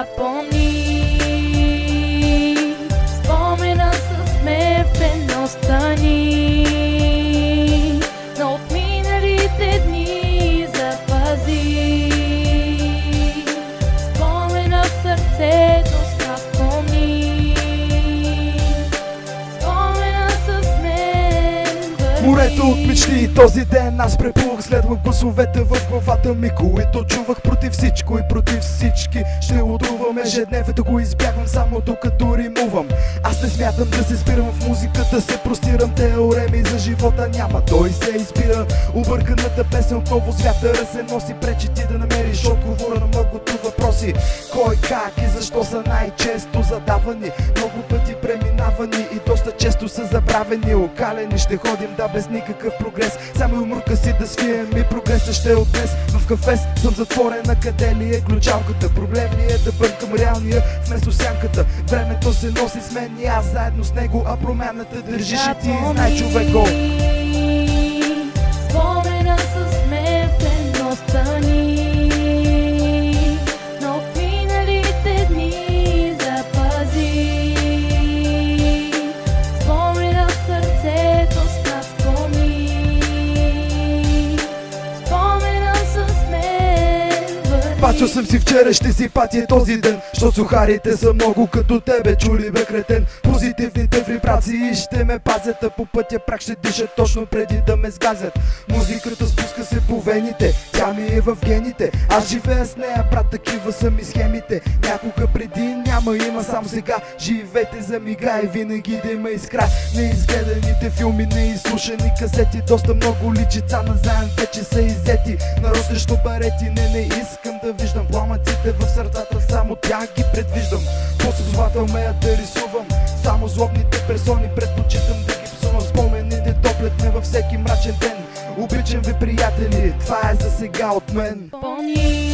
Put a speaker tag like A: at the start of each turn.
A: запомни. Спомена с смевеността ни на отминалите дни запази. Спомена в сърцето с нас помни. Спомена с мен върви.
B: Морето от мечти, този ден аз преплувах. Следвах гласовете в главата ми, които чувах против всичко и против всички. Ще отрувам ежедневието, го избягвам само докато римувам. Аз не смятам да се спирам в музиката, се простирам, теореми за живота няма. Той се изпира, обърканата песен отново с вятъра се носи. Пречи ти да намериш отговора на многото въпроси. Кой, как и защо са най-често задавани, много пъти преминавани и доста често са забравени. Окалени ще ходим да без никакъв прогрес, само умрука си да свием и прогресът ще е от днес. В кафес съм затворена, къде ли е ключалката? Проблем ли е да бъркам реалния вместо сянката? Времето се носи с мен и аз заедно с него, а промяната държиш и ти, знай човеко.
A: Спомена с смевеността ни на отминалите дни запази. Спомена в сърцето с нас помни. Спомена с мен върви.
B: Пачал съм си вчера, ще си патя този ден, защото сухарите са много като тебе, чули бе кретен. Позитивните вибрации ще ме пазят, а по пътя прак ще дишат точно преди да ме сгазят. Музиката спуска се по вените, тя ми е в гените. Аз живея с нея, брат, такива са ми схемите. Някога преди няма, има само сега. Живейте за мига и винаги да има искра. Неизгледаните филми, неизслушани касети, доста много личица на заем вече са иззети. Народ срещу барети, не искам да виждам пламъците в сърцата, само тях ги предвиждам. По-съзвател мея да рисувам, само злобните персони предпочитам да ги псувам. Спомените топлят ме във всеки мрачен ден. Обичам ви, приятели, това е за сега от мен.
A: Помни.